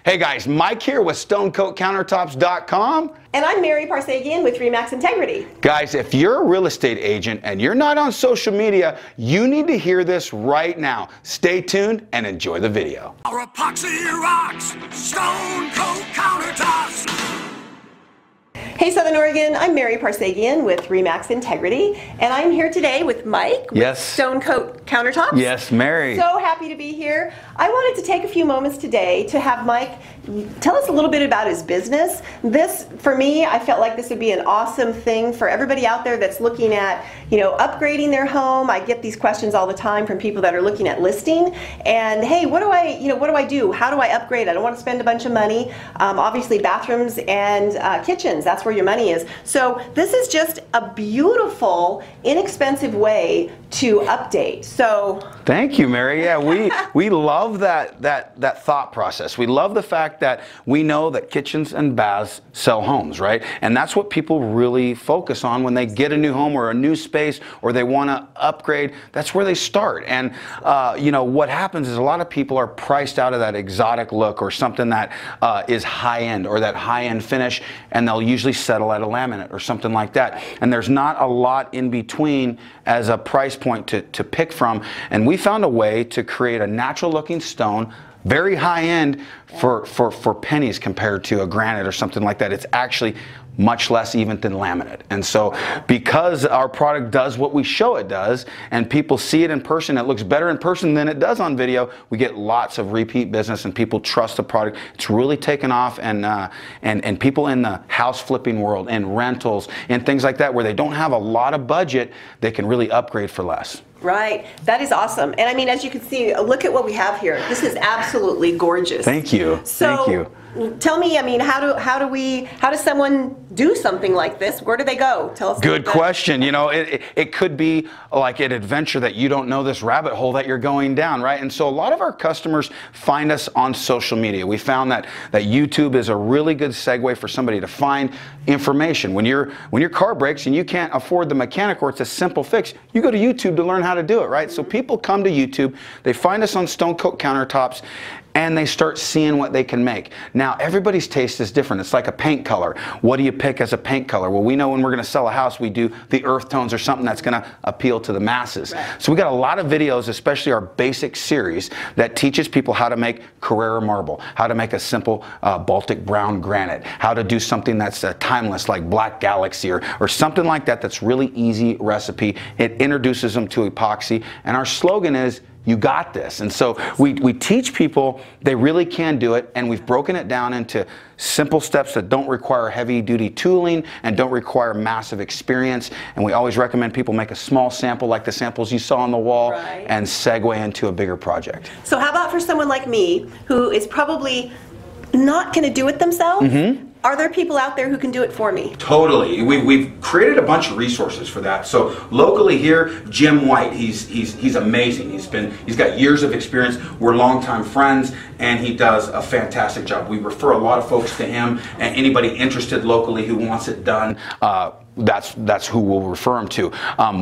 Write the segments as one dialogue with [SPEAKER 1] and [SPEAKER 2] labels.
[SPEAKER 1] Hey guys, Mike here with StonecoatCountertops.com.
[SPEAKER 2] And I'm Mary Parsagian with Remax Integrity.
[SPEAKER 1] Guys, if you're a real estate agent and you're not on social media, you need to hear this right now. Stay tuned and enjoy the video.
[SPEAKER 3] Our epoxy rocks, Stone Coat Countertops.
[SPEAKER 2] Hey Southern Oregon, I'm Mary Parsagian with Remax Integrity, and I'm here today with Mike with Stone Coat Countertops.
[SPEAKER 1] Yes, Mary.
[SPEAKER 2] So happy to be here. I wanted to take a few moments today to have Mike tell us a little bit about his business. This, for me, I felt like this would be an awesome thing for everybody out there that's looking at, upgrading their home. I get these questions all the time from people that are looking at listing. And hey, what do I do? How do I upgrade? I don't want to spend a bunch of money. Obviously, bathrooms and kitchens, that's where your money is. So this is just a beautiful, inexpensive way to update. So
[SPEAKER 1] thank you, Mary. Yeah, we love that thought process. We love the fact that we know that kitchens and baths sell homes, right? And that's what people really focus on when they get a new home or a new space or they want to upgrade. That's where they start. And what happens is a lot of people are priced out of that exotic look or something that is high-end or that high-end finish, and they'll usually settle at a laminate or something like that. And there's not a lot in between as a price point to pick from. And we found a way to create a natural looking stone, very high end for pennies compared to a granite or something like that. It's actually much less even than laminate. And so because our product does what we show it does and people see it in person, it looks better in person than it does on video, we get lots of repeat business and people trust the product. It's really taken off, and people in the house flipping world and rentals and things like that where they don't have a lot of budget, they can really upgrade for less.
[SPEAKER 2] Right, that is awesome. And I mean, as you can see, look at what we have here. This is absolutely gorgeous.
[SPEAKER 1] Thank you.
[SPEAKER 2] So,
[SPEAKER 1] thank you.
[SPEAKER 2] Tell me, I mean, how does someone do something like this? Where do they go? Tell us.
[SPEAKER 1] Good question. It could be like an adventure that you don't know this rabbit hole that you're going down, right? And so a lot of our customers find us on social media. We found that YouTube is a really good segue for somebody to find information. When your car breaks and you can't afford the mechanic or it's a simple fix, you go to YouTube to learn how to do it, right? So people come to YouTube, they find us on Stone Coat Countertops, and they start seeing what they can make. Now, everybody's taste is different. It's like a paint color. What do you pick as a paint color? Well, we know when we're gonna sell a house, we do the earth tones or something that's gonna appeal to the masses.
[SPEAKER 2] Right.
[SPEAKER 1] So we got a lot of videos, especially our basic series, that teaches people how to make Carrara marble, how to make a simple Baltic brown granite, how to do something that's timeless like Black Galaxy or something like that that's really easy recipe. It introduces them to epoxy, and our slogan is, you got this. And so we teach people they really can do it, and we've broken it down into simple steps that don't require heavy duty tooling and don't require massive experience. And we always recommend people make a small sample like the samples you saw on the wall,
[SPEAKER 2] right,
[SPEAKER 1] and segue into a bigger project.
[SPEAKER 2] So how about for someone like me who is probably not going to do it themselves? Mm-hmm. Are there people out there who can do it for me?
[SPEAKER 1] Totally. We've created a bunch of resources for that. So locally here, Jim White, he's amazing. He's got years of experience. We're longtime friends, and he does a fantastic job. We refer a lot of folks to him, and anybody interested locally who wants it done, that's who we'll refer them to.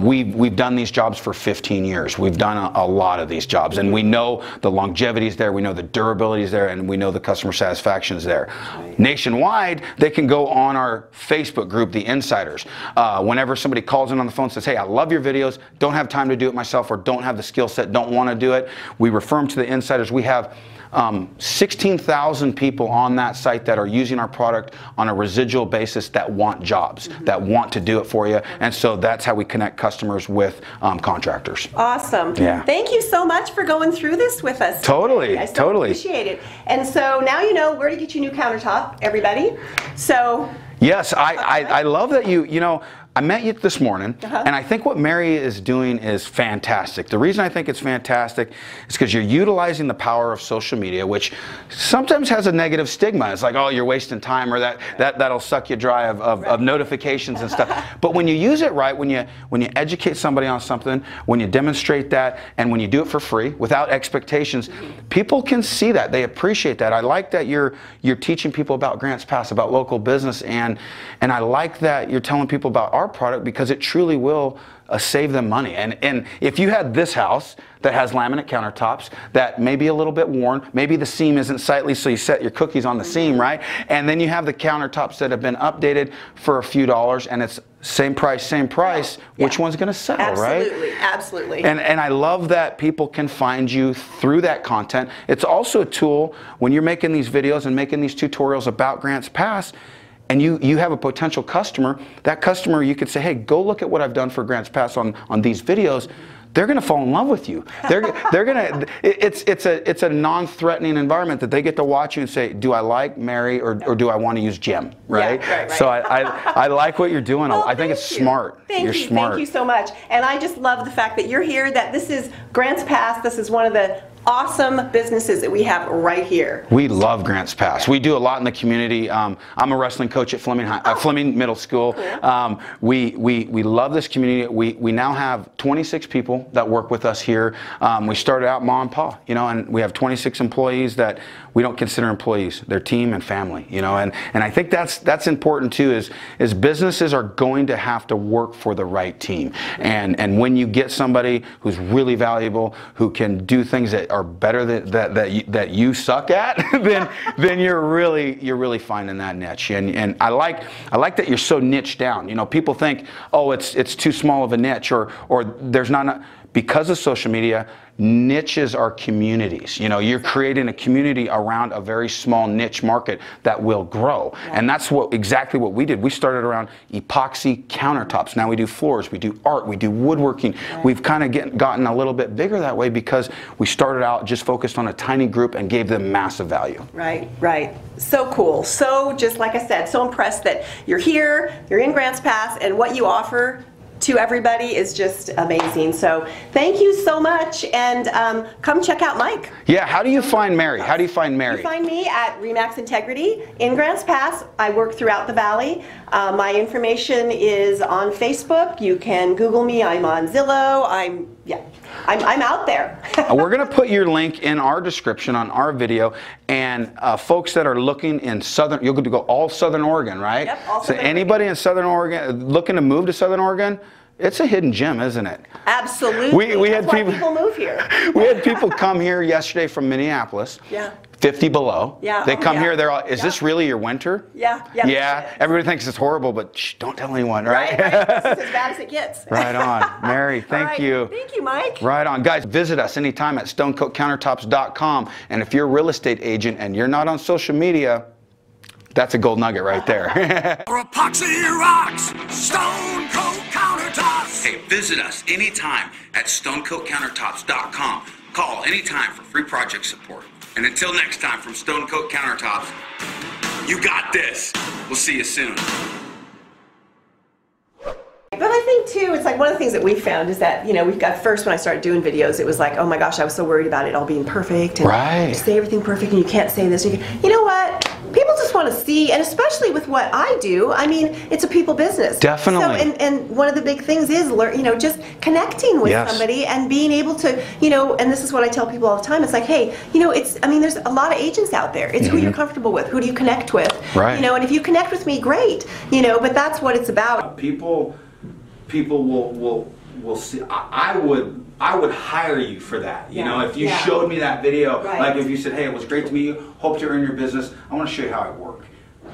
[SPEAKER 1] We've done these jobs for 15 years. We've done a lot of these jobs, and we know the longevity is there, we know the durability is there, and we know the customer satisfaction is there. Right. Nationwide, they can go on our Facebook group, The Insiders. Whenever somebody calls in on the phone and says, hey, I love your videos, don't have time to do it myself, or don't have the skill set, don't want to do it, we refer them to The Insiders. We have 16,000 people on that site that are using our product on a residual basis that want jobs, that want to do it for you. And so that's how we connect customers with contractors.
[SPEAKER 2] Awesome.
[SPEAKER 1] Yeah.
[SPEAKER 2] Thank you so much for going through this with us.
[SPEAKER 1] Totally.
[SPEAKER 2] I so
[SPEAKER 1] totally
[SPEAKER 2] appreciate it. And so now you know where to get your new countertop, everybody. So
[SPEAKER 1] yes, I love that I met you this morning, and I think what Mary is doing is fantastic. The reason I think it's fantastic is because you're utilizing the power of social media, which sometimes has a negative stigma. It's like, oh, you're wasting time, or that'll suck you dry of notifications and stuff. But when you use it right, when you educate somebody on something, when you demonstrate that, and when you do it for free without expectations, people can see that. They appreciate that. I like that you're teaching people about Grants Pass, about local business, and I like that you're telling people about our our product because it truly will save them money. And if you had this house that has laminate countertops that may be a little bit worn, maybe the seam isn't sightly, so you set your cookies on the seam, right? And then you have the countertops that have been updated for a few dollars, and it's same price, which one's going to sell, right?
[SPEAKER 2] Absolutely.
[SPEAKER 1] And I love that people can find you through that content. It's also a tool when you're making these videos and making these tutorials about Grants Pass, and you have a potential customer. That customer, you could say, hey, go look at what I've done for Grants Pass on these videos. They're going to fall in love with you. They're going to. It's a non-threatening environment that they get to watch you and say, do I like Mary or do I want to use Jim? Right.
[SPEAKER 2] Yeah, right.
[SPEAKER 1] So I like what you're doing.
[SPEAKER 2] Well,
[SPEAKER 1] I think it's smart.
[SPEAKER 2] You're smart. Thank you so much. And I just love the fact that you're here. That this is Grants Pass. This is one of the awesome businesses that we have right here.
[SPEAKER 1] We love Grants Pass. We do a lot in the community. I'm a wrestling coach at Fleming Middle School. We love this community. We now have 26 people that work with us here. We started out mom and pa, and we have 26 employees that we don't consider employees. They're team and family, and I think that's important too. Is businesses are going to have to work for the right team, and when you get somebody who's really valuable, who can do things that are better that you suck at, then you're really finding that niche. And I like that you're so niched down. People think, oh, it's too small of a niche, or there's not enough. Because of social media, niches are communities. You're creating a community around a very small niche market that will grow. Yeah. And that's exactly what we did. We started around epoxy countertops. Now we do floors, we do art, we do woodworking. Right. We've kind of gotten a little bit bigger that way because we started out just focused on a tiny group and gave them massive value.
[SPEAKER 2] Right. So cool. So just like I said, so impressed that you're here, you're in Grants Pass, and what you offer to everybody is just amazing. So thank you so much, and come check out Mike.
[SPEAKER 1] Yeah, how do you find Mary? You find
[SPEAKER 2] me at Remax Integrity in Grants Pass. I work throughout the valley. My information is on Facebook. You can Google me. I'm on Zillow. I'm out there.
[SPEAKER 1] We're going to put your link in our description on our video, and folks that are looking in Southern, you're going to go all Southern Oregon, right?
[SPEAKER 2] Yep, all
[SPEAKER 1] so anybody in Southern Oregon looking to move to Southern Oregon, it's a hidden gem, isn't it?
[SPEAKER 2] Absolutely.
[SPEAKER 1] We had
[SPEAKER 2] people move here.
[SPEAKER 1] We had people come here yesterday from Minneapolis.
[SPEAKER 2] Yeah.
[SPEAKER 1] 50 below.
[SPEAKER 2] Yeah.
[SPEAKER 1] They come here, they're all, is this really your winter?
[SPEAKER 2] Yeah.
[SPEAKER 1] Everybody thinks it's horrible, but shh, don't tell anyone, right?
[SPEAKER 2] Right. This is as bad as it gets.
[SPEAKER 1] Right on. Mary, thank you.
[SPEAKER 2] Thank you, Mike.
[SPEAKER 1] Right on. Guys, visit us anytime at stonecoatcountertops.com. And if you're a real estate agent and you're not on social media, that's a gold nugget right there.
[SPEAKER 3] Epoxy rocks, Stone Coat Countertops.
[SPEAKER 1] Hey, visit us anytime at stonecoatcountertops.com. Call anytime for free project support. And until next time, from Stone Coat Countertops, you got this. We'll see you soon.
[SPEAKER 2] But I think too, it's like one of the things that we found is that, we've got first when I started doing videos, it was like, oh my gosh, I was so worried about it all being perfect. And you say everything perfect and you can't say this. You know what? People just want to see, and especially with what I do, I mean, it's a people business.
[SPEAKER 1] Definitely.
[SPEAKER 2] So, and one of the big things is, just connecting with somebody and being able to, and this is what I tell people all the time. It's like, hey, there's a lot of agents out there. It's who you're comfortable with. Who do you connect with?
[SPEAKER 1] Right.
[SPEAKER 2] And if you connect with me, great. But that's what it's about.
[SPEAKER 1] People will see. I would hire you for that. If you showed me that video, like if you said, hey, it was great to meet you, hope to earn your business, I want to show you how I work.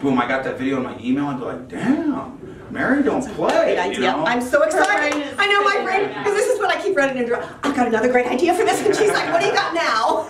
[SPEAKER 1] Boom, I got that video in my email, I'd be like, damn, Mary don't play.
[SPEAKER 2] I'm so excited. I know my brain, because this is what I keep running into. I've got another great idea for this, and she's like, what do you got now?